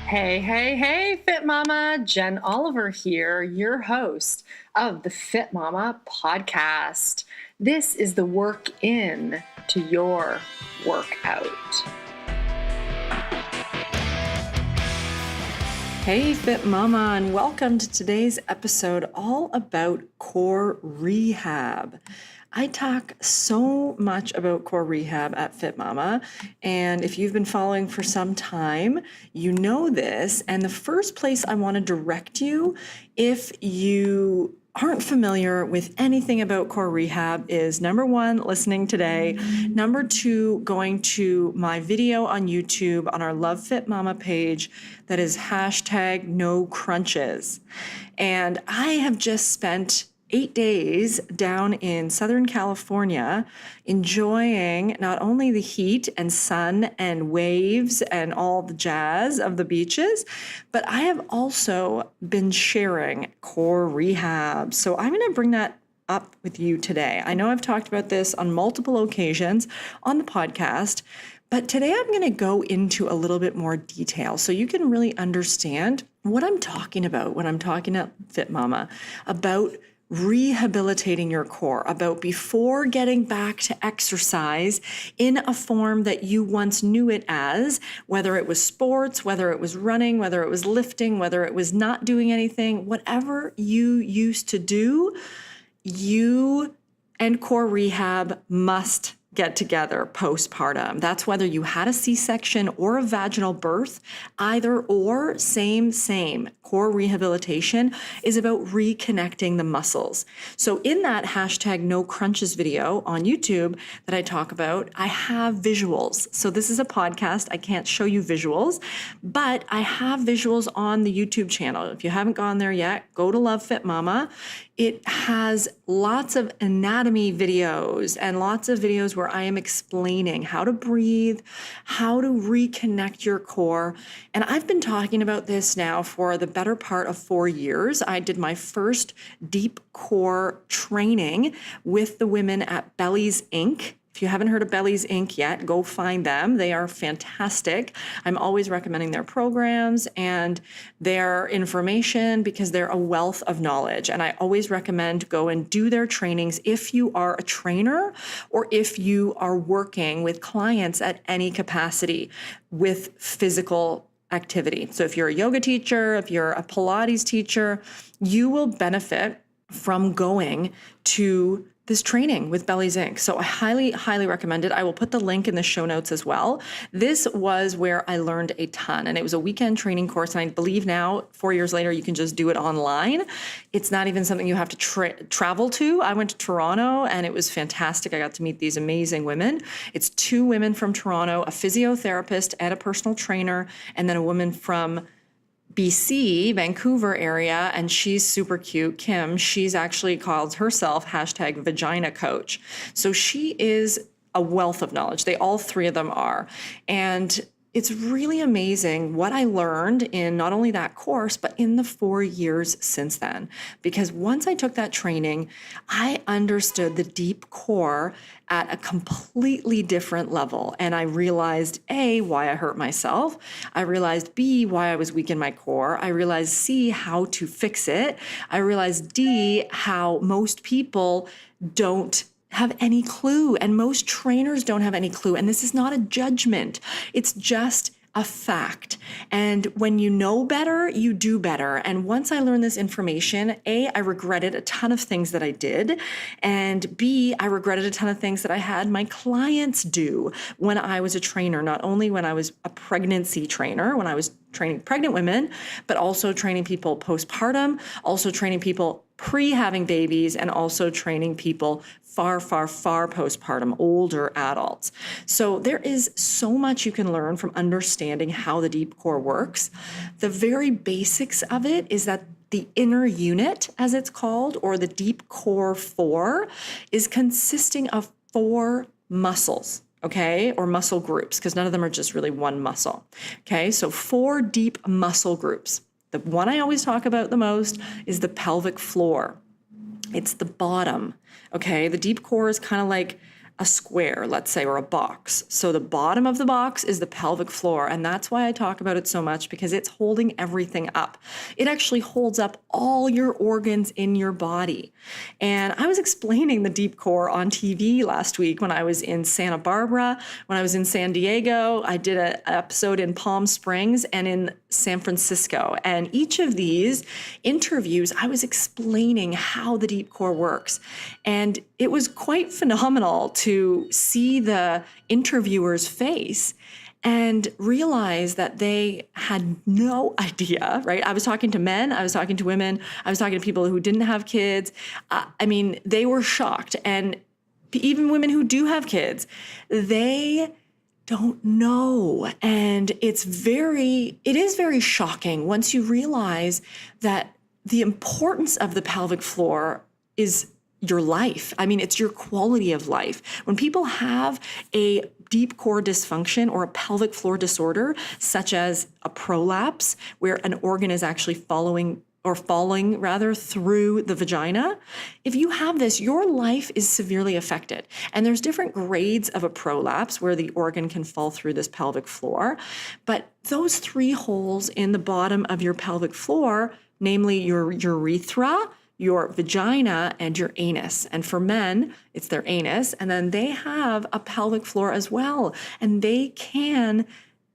Hey, hey, hey, Fit Mama. Jen Oliver here, your host of the Fit Mama podcast. This is the work in to your workout. Hey, Fit Mama, and welcome to today's episode all about core rehab. I talk so much about core rehab at Fit Mama, and if you've been following for some time, you know this. And the first place I want to direct you, if you aren't familiar with anything about core rehab, is number one, listening today. Number two, going to my video on YouTube on our Love FitMama page that is hashtag no crunches. And I have just spent 8 days down in Southern California, enjoying not only the heat and sun and waves and all the jazz of the beaches, but I have also been sharing core rehab. So I'm going to bring that up with you today. I know I've talked about this on multiple occasions on the podcast, but today I'm going to go into a little bit more detail so you can really understand what I'm talking about when I'm talking at Fit Mama about rehabilitating your core, about before getting back to exercise in a form that you once knew it as, whether it was sports, whether it was running, whether it was lifting, whether it was not doing anything, whatever you used to do, you and core rehab must get together postpartum. That's whether you had a C-section or a vaginal birth, either or, same. Core rehabilitation is about reconnecting the muscles. So in that hashtag no crunches video on YouTube that I talk about, I have visuals. So this is a podcast. I can't show you visuals, but I have visuals on the YouTube channel. If you haven't gone there yet, go to Love FitMama. It has lots of anatomy videos and lots of videos where I am explaining how to breathe, how to reconnect your core. And I've been talking about this now for the better part of 4 years. I did my first deep core training with the women at Bellies Inc. If you haven't heard of Bellies Inc. yet, go find them. They are fantastic. I'm always recommending their programs and their information because they're a wealth of knowledge. And I always recommend go and do their trainings if you are a trainer or if you are working with clients at any capacity with physical activity. So if you're a yoga teacher, if you're a Pilates teacher, you will benefit from going to this training with Bellies Inc. So I highly recommend it. I will put the link in the show notes as well. This was where I learned a ton, and it was a weekend training course. And I believe now, 4 years later, you can just do it online. It's not even something you have to travel to. I went to Toronto and it was fantastic. I got to meet these amazing women. It's 2 women from Toronto, a physiotherapist and a personal trainer, and then a woman from BC, Vancouver area, and she's super cute. Kim, she's actually called herself hashtag vagina coach. So she is a wealth of knowledge. They all 3 of them are. And it's really amazing what I learned in not only that course, but in the 4 years since then. Because once I took that training, I understood the deep core at a completely different level. And I realized A, why I hurt myself. I realized B, why I was weak in my core. I realized C, how to fix it. I realized D, how most people don't have any clue, and most trainers don't have any clue. And this is not a judgment. It's just a fact. And when you know better, you do better. And once I learned this information, A, I regretted a ton of things that I did. And B, I regretted a ton of things that I had my clients do when I was a trainer, not only when I was a pregnancy trainer, when I was training pregnant women, but also training people postpartum, also training people pre-having babies, and also training people far postpartum, older adults. So there is so much you can learn from understanding how the deep core works. The very basics of it is that the inner unit, as it's called, or the deep core 4, is consisting of 4 muscles. Okay, or muscle groups, because none of them are just really one muscle. Okay, so 4 deep muscle groups. The one I always talk about the most is the pelvic floor. It's the bottom. Okay, the deep core is kind of like a square, let's say, or a box. So the bottom of the box is the pelvic floor. And that's why I talk about it so much, because it's holding everything up. It actually holds up all your organs in your body. And I was explaining the deep core on TV last week when I was in Santa Barbara, when I was in San Diego. I did an episode in Palm Springs and in San Francisco. And each of these interviews, I was explaining how the deep core works. And it was quite phenomenal to see the interviewer's face and realize that they had no idea, right? I was talking to men, I was talking to women, I was talking to people who didn't have kids. They were shocked. And even women who do have kids, they don't know. And it is very shocking once you realize that the importance of the pelvic floor is your life. It's your quality of life. When people have a deep core dysfunction or a pelvic floor disorder, such as a prolapse, where an organ is actually falling through the vagina, if you have this, your life is severely affected. And there's different grades of a prolapse where the organ can fall through this pelvic floor. But those 3 holes in the bottom of your pelvic floor, namely your urethra, your vagina, and your anus. And for men, it's their anus. And then they have a pelvic floor as well. And they can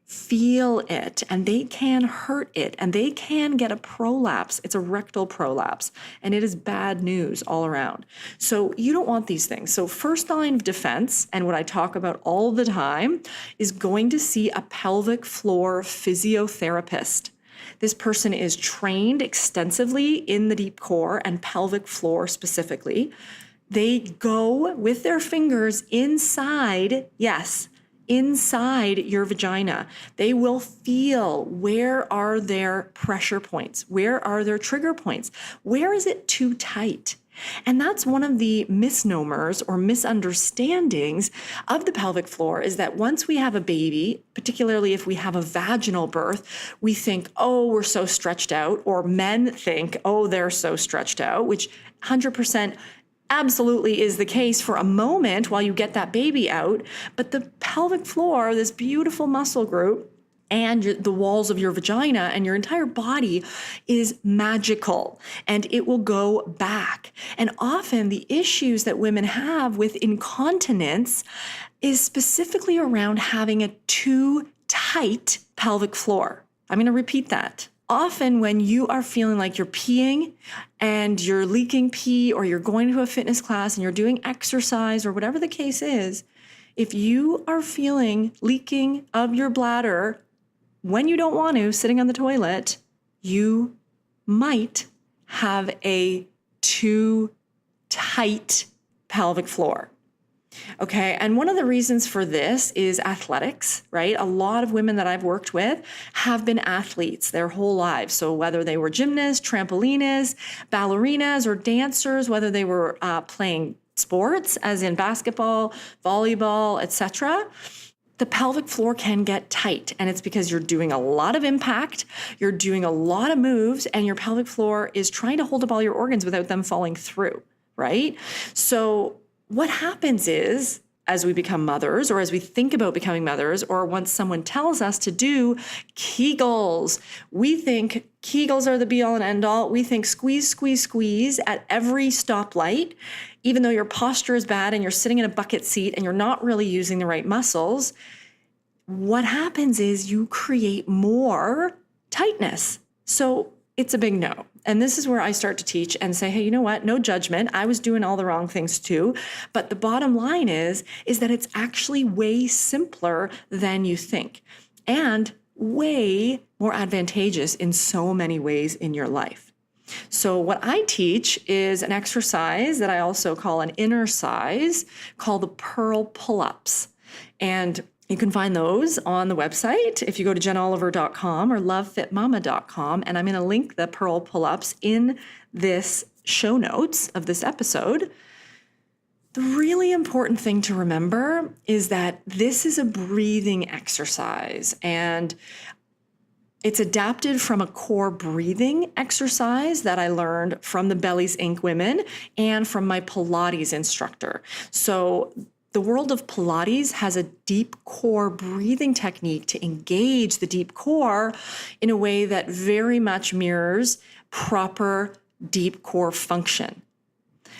feel it, and they can hurt it, and they can get a prolapse. It's a rectal prolapse, and it is bad news all around. So you don't want these things. So first line of defense, and what I talk about all the time, is going to see a pelvic floor physiotherapist. This person is trained extensively in the deep core and pelvic floor specifically. They go with their fingers inside your vagina. They will feel, where are their pressure points? Where are their trigger points? Where is it too tight? And that's one of the misnomers or misunderstandings of the pelvic floor, is that once we have a baby, particularly if we have a vaginal birth, we think, oh, we're so stretched out, or men think, oh, they're so stretched out, which 100% absolutely is the case for a moment while you get that baby out. But the pelvic floor, this beautiful muscle group, and the walls of your vagina and your entire body is magical, and it will go back. And often the issues that women have with incontinence is specifically around having a too tight pelvic floor. I'm going to repeat that. Often when you are feeling like you're peeing and you're leaking pee, or you're going to a fitness class and you're doing exercise or whatever the case is, if you are feeling leaking of your bladder when you don't want to, sitting on the toilet, you might have a too tight pelvic floor. Okay, and one of the reasons for this is athletics, right? A lot of women that I've worked with have been athletes their whole lives. So whether they were gymnasts, trampolinists, ballerinas, or dancers, whether they were playing sports, as in basketball, volleyball, etc., the pelvic floor can get tight, and it's because you're doing a lot of impact, you're doing a lot of moves, and your pelvic floor is trying to hold up all your organs without them falling through, right? So what happens is, as we become mothers, or as we think about becoming mothers, or once someone tells us to do Kegels, we think Kegels are the be all and end all. We think squeeze, squeeze, squeeze at every stoplight, even though your posture is bad and you're sitting in a bucket seat and you're not really using the right muscles. What happens is you create more tightness. So it's a big no. And this is where I start to teach and say, hey, you know what? No judgment. I was doing all the wrong things too. But the bottom line is that it's actually way simpler than you think, and way more advantageous in so many ways in your life. So what I teach is an exercise that I also call an inner size, called the Pearl PullUps. And you can find those on the website if you go to jenoliver.com or LoveFitMama.com. And I'm going to link the Pearl PullUps in this show notes of this episode. The really important thing to remember is that this is a breathing exercise, and it's adapted from a core breathing exercise that I learned from the Bellies Inc. women and from my Pilates instructor. So The world of Pilates has a deep core breathing technique to engage the deep core in a way that very much mirrors proper deep core function.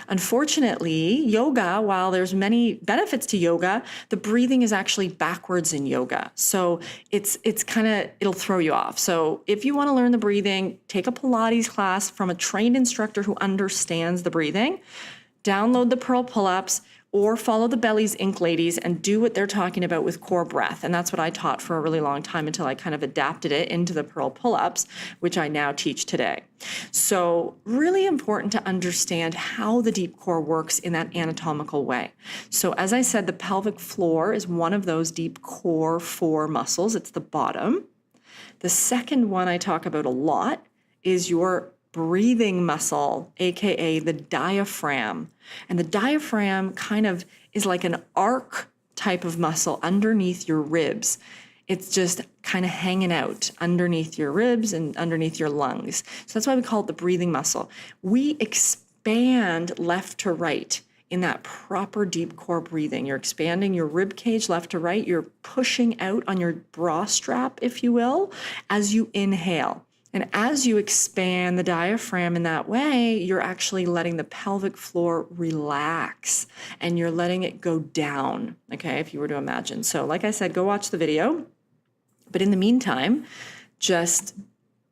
Unfortunately, yoga, while there's many benefits to yoga, the breathing is actually backwards in yoga. So it's kind of, it'll throw you off. So if you want to learn the breathing, take a Pilates class from a trained instructor who understands the breathing, download the Pearl PullUps, or follow the Belly's Ink ladies and do what they're talking about with core breath. And that's what I taught for a really long time until I kind of adapted it into the Pearl PullUps, which I now teach today. So really important to understand how the deep core works in that anatomical way. So as I said, the pelvic floor is one of those deep core 4 muscles. It's the bottom. The second one I talk about a lot is your breathing muscle, aka the diaphragm. And the diaphragm kind of is like an arc type of muscle underneath your ribs. It's just kind of hanging out underneath your ribs and underneath your lungs. So that's why we call it the breathing muscle. We expand left to right in that proper deep core breathing. You're expanding your rib cage left to right. You're pushing out on your bra strap, if you will, as you inhale. And as you expand the diaphragm in that way, you're actually letting the pelvic floor relax and you're letting it go down, okay, if you were to imagine. So like I said, go watch the video. But in the meantime, just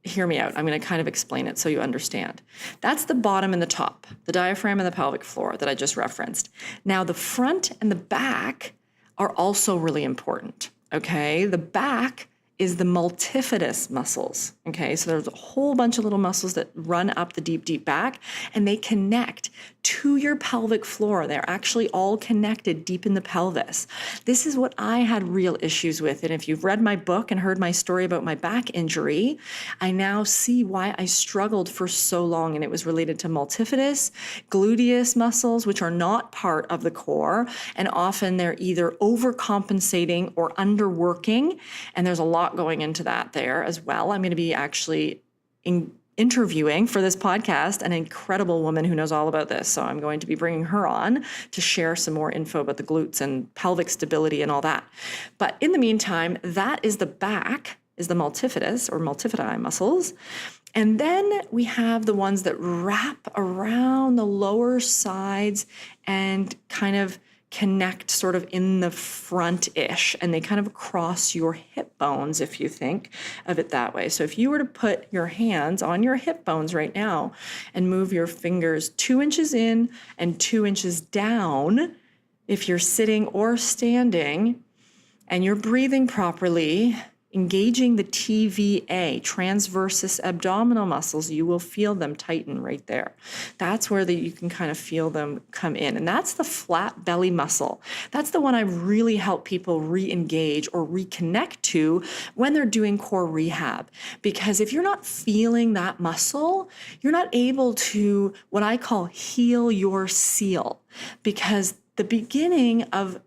hear me out. I'm going to kind of explain it so you understand. That's the bottom and the top, the diaphragm and the pelvic floor that I just referenced. Now, the front and the back are also really important, okay? The back is the multifidus muscles, okay? So there's a whole bunch of little muscles that run up the deep, deep back, and they connect to your pelvic floor. They're actually all connected deep in the pelvis. This is what I had real issues with, and if you've read my book and heard my story about my back injury, I now see why I struggled for so long, and it was related to multifidus, gluteus muscles, which are not part of the core, and often they're either overcompensating or underworking, and there's a lot going into that there as well. I'm going to be actually interviewing for this podcast an incredible woman who knows all about this. So I'm going to be bringing her on to share some more info about the glutes and pelvic stability and all that. But in the meantime, that is the back, is the multifidus or multifidi muscles. And then we have the ones that wrap around the lower sides and kind of connect sort of in the front-ish, and they kind of cross your hip bones if you think of it that way. So if you were to put your hands on your hip bones right now and move your fingers 2 inches in and 2 inches down, if you're sitting or standing and you're breathing properly, engaging the TVA, transversus abdominal muscles, you will feel them tighten right there. That's where you can kind of feel them come in. And that's the flat belly muscle. That's the one I really help people re-engage or reconnect to when they're doing core rehab. Because if you're not feeling that muscle, you're not able to, what I call, heal your seal. Because the beginning of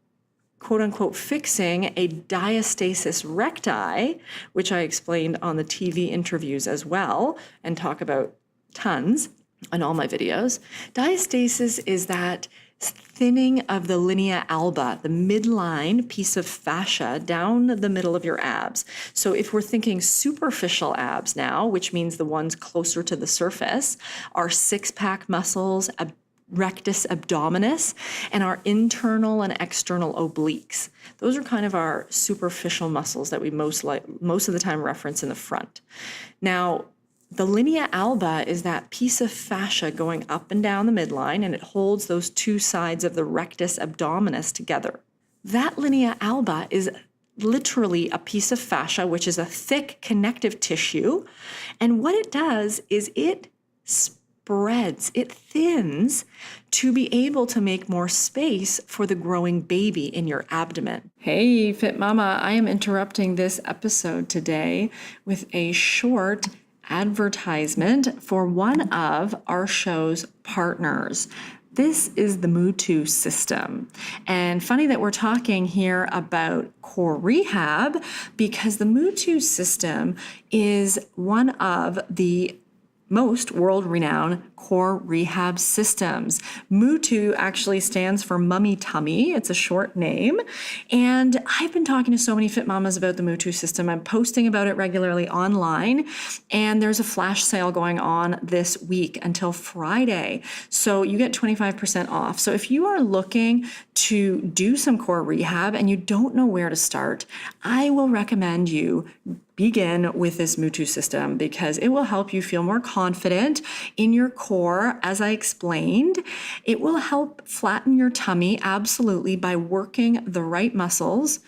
quote unquote fixing a diastasis recti, which I explained on the TV interviews as well and talk about tons on all my videos. Diastasis is that thinning of the linea alba, the midline piece of fascia down the middle of your abs. So if we're thinking superficial abs now, which means the ones closer to the surface, our six-pack muscles, rectus abdominis, and our internal and external obliques. Those are kind of our superficial muscles that we most of the time reference in the front. Now, the linea alba is that piece of fascia going up and down the midline, and it holds those two sides of the rectus abdominis together. That linea alba is literally a piece of fascia, which is a thick connective tissue, and what it does is it spreads, it thins to be able to make more space for the growing baby in your abdomen. Hey, Fit Mama, I am interrupting this episode today with a short advertisement for one of our show's partners. This is the Mutu system. And funny that we're talking here about core rehab because the Mutu system is one of the most world-renowned core rehab systems. MUTU actually stands for Mummy Tummy. It's a short name. And I've been talking to so many fit mamas about the MUTU system. I'm posting about it regularly online. And there's a flash sale going on this week until Friday. So you get 25% off. So if you are looking to do some core rehab and you don't know where to start, I will recommend you begin with this MUTU system because it will help you feel more confident in your core. As I explained, it will help flatten your tummy absolutely by working the right muscles.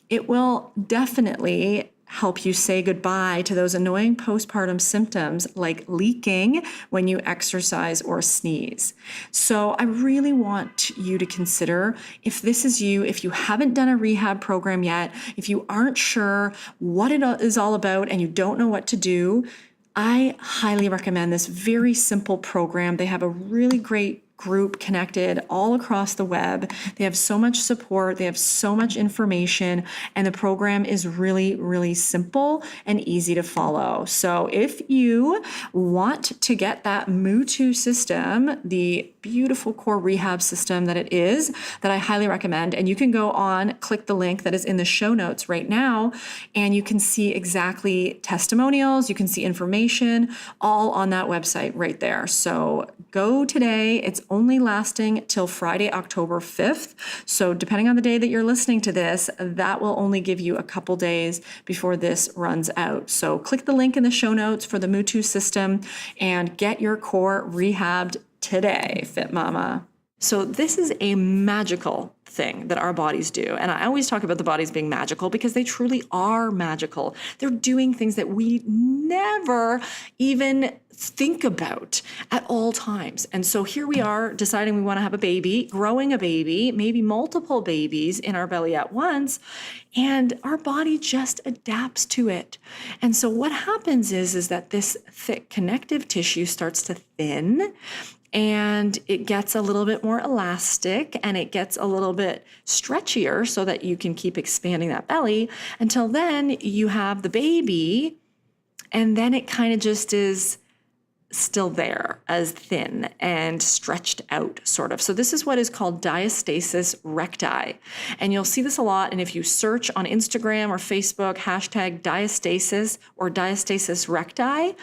It will definitely help you say goodbye to those annoying postpartum symptoms like leaking when you exercise or sneeze. So I really want you to consider, if this is you, if you haven't done a rehab program yet, if you aren't sure what it is all about and you don't know what to do, I highly recommend this very simple program. They have a really great group connected all across the web. They have so much support. They have so much information, and the program is really, really simple and easy to follow. So if you want to get that MUTU system, the beautiful core rehab system that it is, that I highly recommend, and you can go on, click the link that is in the show notes right now, and you can see exactly testimonials, you can see information all on that website right there. So go today. It's only lasting till Friday, October 5th. So depending on the day that you're listening to this, that will only give you a couple days before this runs out. So click the link in the show notes for the MUTU system and get your core rehabbed today, Fit Mama. So this is a magical thing that our bodies do. And I always talk about the bodies being magical because they truly are magical. They're doing things that we never even think about at all times. And so here we are deciding we want to have a baby, growing a baby, maybe multiple babies in our belly at once, and our body just adapts to it. And so what happens is that this thick connective tissue starts to thin, and it gets a little bit more elastic and it gets a little bit stretchier so that you can keep expanding that belly until then you have the baby, and then it kind of just is still there as thin and stretched out sort of. So this is what is called Diastasis Recti. And you'll see this a lot. And if you search on Instagram or Facebook, hashtag diastasis or Diastasis Recti,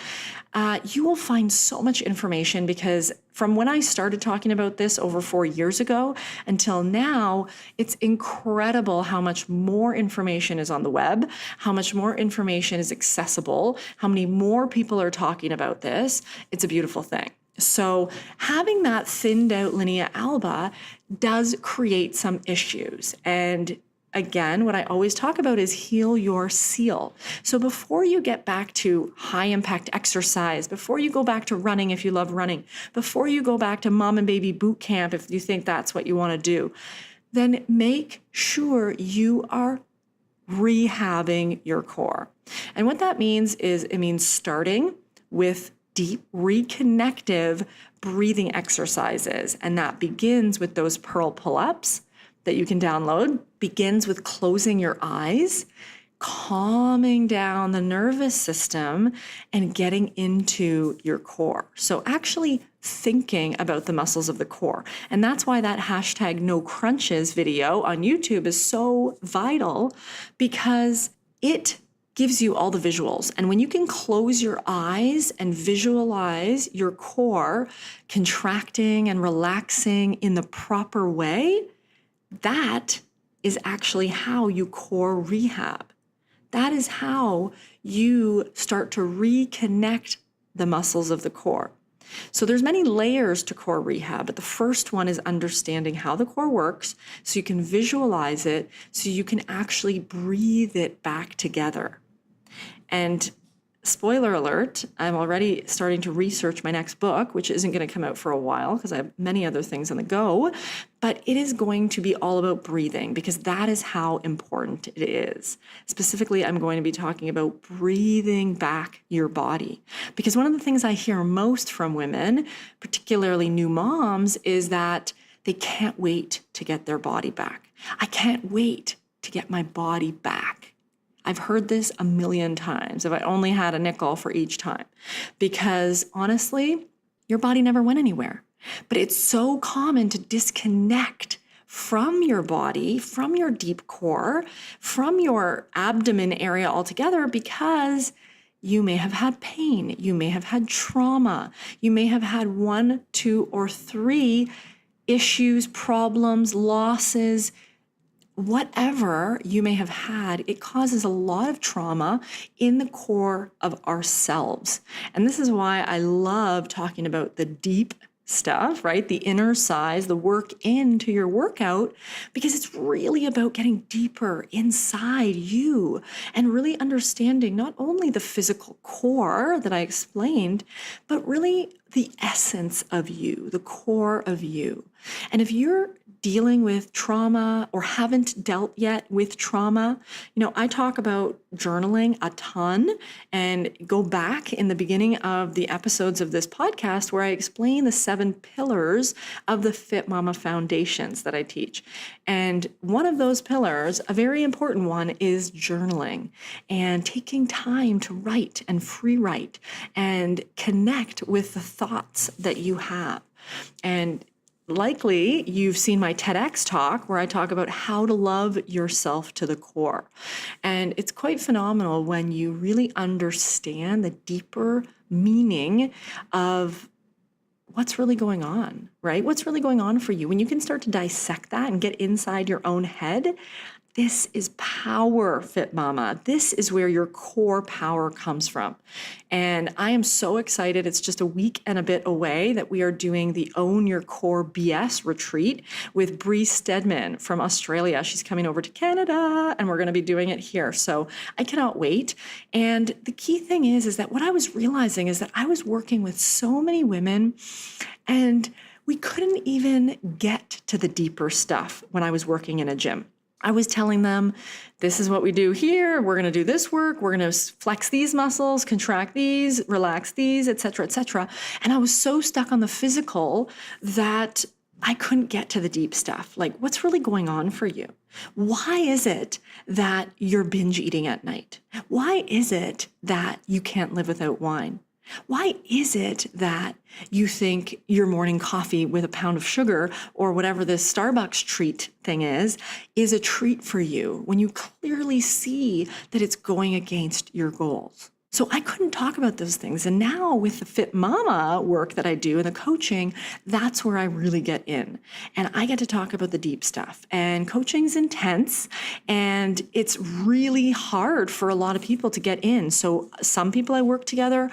you will find so much information, because from when I started talking about this over 4 years ago until now, it's incredible how much more information is on the web, how much more information is accessible, how many more people are talking about this. It's a beautiful thing. So having that thinned out linea alba does create some issues. And again, what I always talk about is heal your seal. So before you get back to high impact exercise, before you go back to running if you love running, before you go back to mom and baby boot camp if you think that's what you want to do, then make sure you are rehabbing your core. And what that means is it means starting with deep reconnective breathing exercises. And that begins with those Pearl PullUps that you can download, begins with closing your eyes, calming down the nervous system, and getting into your core. So actually thinking about the muscles of the core. And that's why that hashtag no crunches video on YouTube is so vital, because it gives you all the visuals. And when you can close your eyes and visualize your core contracting and relaxing in the proper way, that is actually how you core rehab. That is how you start to reconnect the muscles of the core. So there's many layers to core rehab, but the first one is understanding how the core works so you can visualize it, so you can actually breathe it back together. And spoiler alert, I'm already starting to research my next book, which isn't going to come out for a while because I have many other things on the go, but it is going to be all about breathing, because that is how important it is. Specifically, I'm going to be talking about breathing back your body, because one of the things I hear most from women, particularly new moms, is that they can't wait to get their body back. I can't wait to get my body back. I've heard this a million times if I only had a nickel for each time, because honestly, your body never went anywhere. But it's so common to disconnect from your body, from your deep core, from your abdomen area altogether, because you may have had pain, you may have had trauma, you may have had 1, 2, or 3 issues, problems, losses, whatever you may have had. It causes a lot of trauma in the core of ourselves. And this is why I love talking about the deep stuff, right? The inner size, the work into your workout, because it's really about getting deeper inside you and really understanding not only the physical core that I explained, but really the essence of you, the core of you. And if you're dealing with trauma or haven't dealt yet with trauma, I talk about journaling a ton, and go back in the beginning of the episodes of this podcast where I explain the 7 pillars of the Fit Mama foundations that I teach. And one of those pillars, a very important one, is journaling and taking time to write and free write and connect with the thoughts that you have. And likely you've seen my TEDx talk where I talk about how to love yourself to the core. And it's quite phenomenal when you really understand the deeper meaning of what's really going on, right? What's really going on for you. When you can start to dissect that and get inside your own head, this is power, Fit Mama. This is where your core power comes from. And I am so excited. It's just a week and a bit away that we are doing the Own Your Core BS retreat with Bree Stedman from Australia. She's coming over to Canada, and we're going to be doing it here. So I cannot wait. And the key thing is that what I was realizing is that I was working with so many women, and we couldn't even get to the deeper stuff when I was working in a gym. I was telling them, this is what we do here. We're going to do this work. We're going to flex these muscles, contract these, relax these, et cetera, et cetera. And I was so stuck on the physical that I couldn't get to the deep stuff. Like, what's really going on for you? Why is it that you're binge eating at night? Why is it that you can't live without wine? Why is it that you think your morning coffee with a pound of sugar or whatever this Starbucks treat thing is a treat for you when you clearly see that it's going against your goals? So I couldn't talk about those things. And now with the Fit Mama work that I do and the coaching, that's where I really get in. And I get to talk about the deep stuff. And coaching's intense, and it's really hard for a lot of people to get in. So some people I work together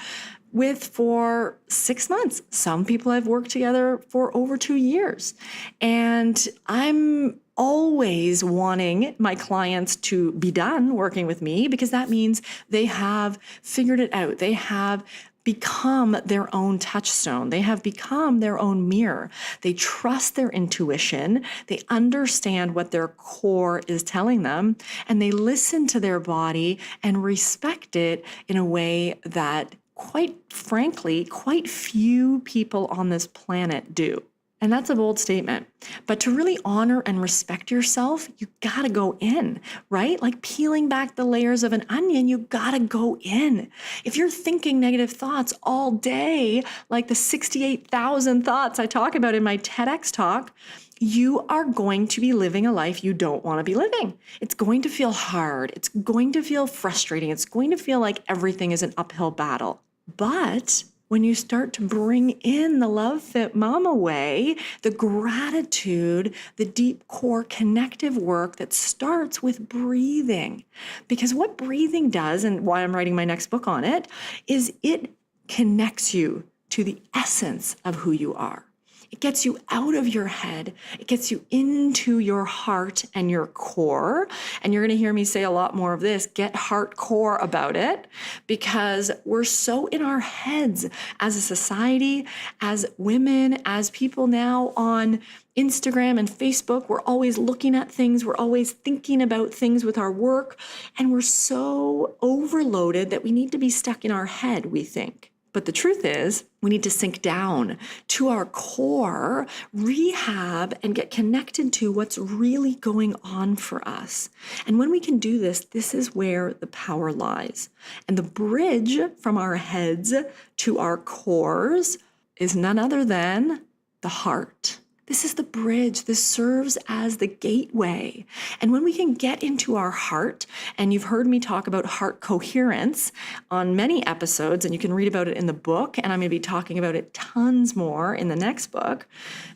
with for 6 months. Some people I've worked together for over 2 years. And I'm always wanting my clients to be done working with me, because that means they have figured it out. They have become their own touchstone. They have become their own mirror. They trust their intuition. They understand what their core is telling them, and they listen to their body and respect it in a way that, quite frankly, quite few people on this planet do. And that's a bold statement. But to really honor and respect yourself, you gotta go in, right? Like peeling back the layers of an onion, you gotta go in. If you're thinking negative thoughts all day, like the 68,000 thoughts I talk about in my TEDx talk, you are going to be living a life you don't want to be living. It's going to feel hard. It's going to feel frustrating. It's going to feel like everything is an uphill battle. But when you start to bring in the Love FitMama Way, the gratitude, the deep core connective work that starts with breathing. Because what breathing does, and why I'm writing my next book on it, is it connects you to the essence of who you are. It gets you out of your head. It gets you into your heart and your core. And you're going to hear me say a lot more of this. Get hardcore about it, because we're so in our heads as a society, as women, as people now on Instagram and Facebook. We're always looking at things. We're always thinking about things with our work. And we're so overloaded that we need to be stuck in our head, we think. But the truth is, we need to sink down to our core, rehab, and get connected to what's really going on for us. And when we can do this, this is where the power lies. And the bridge from our heads to our cores is none other than the heart. This is the bridge. This serves as the gateway. And when we can get into our heart, and you've heard me talk about heart coherence on many episodes, and you can read about it in the book, and I'm going to be talking about it tons more in the next book,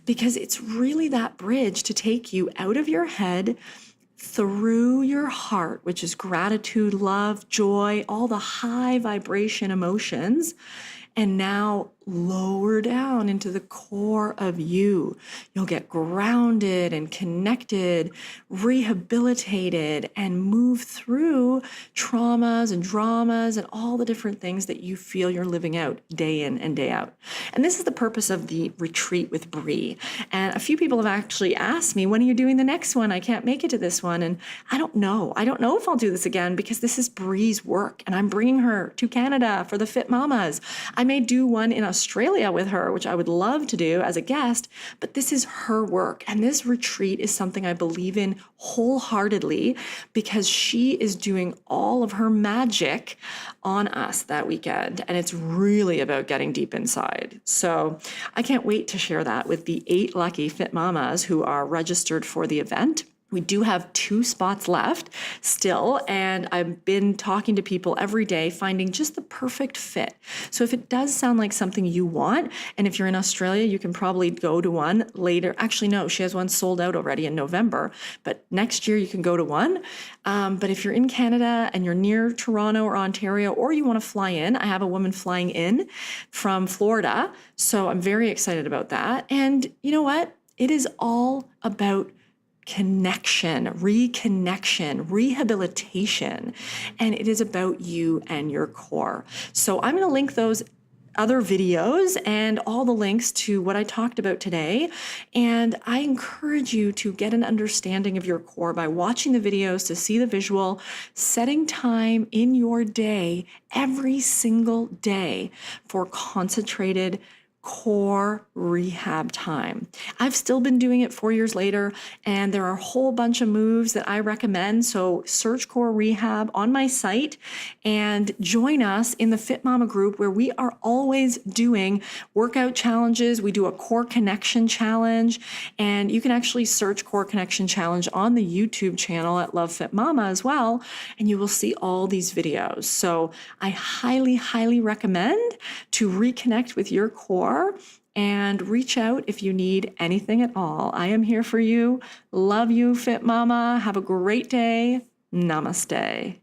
because it's really that bridge to take you out of your head through your heart, which is gratitude, love, joy, all the high vibration emotions, and now lower down into the core of you. You'll get grounded and connected, rehabilitated, and move through traumas and dramas and all the different things that you feel you're living out day in and day out. And this is the purpose of the retreat with Bree. And a few people have actually asked me, when are you doing the next one? I can't make it to this one. And I don't know. I don't know if I'll do this again, because this is Bree's work and I'm bringing her to Canada for the Fit Mamas. I may do one in Australia with her, which I would love to do as a guest, but this is her work. And this retreat is something I believe in wholeheartedly, because she is doing all of her magic on us that weekend. And it's really about getting deep inside. So I can't wait to share that with the 8 lucky Fit Mamas who are registered for the event. We do have 2 spots left still, and I've been talking to people every day, finding just the perfect fit. So if it does sound like something you want, and if you're in Australia, you can probably go to one later. Actually, no, she has one sold out already in November, but next year you can go to one. But if you're in Canada and you're near Toronto or Ontario, or you want to fly in, I have a woman flying in from Florida. So I'm very excited about that. And you know what? It is all about connection, reconnection, rehabilitation, and it is about you and your core. So I'm going to link those other videos and all the links to what I talked about today. And I encourage you to get an understanding of your core by watching the videos, to see the visual, setting time in your day, every single day, for concentrated core rehab time. I've still been doing it 4 years later, and there are a whole bunch of moves that I recommend. So search Core Rehab on my site and join us in the Fit Mama group, where we are always doing workout challenges. We do a core connection challenge, and you can actually search core connection challenge on the YouTube channel at Love FitMama as well, and you will see all these videos. So I highly, highly recommend to reconnect with your core and reach out if you need anything at all. I am here for you. Love you, Fit Mama. Have a great day. Namaste.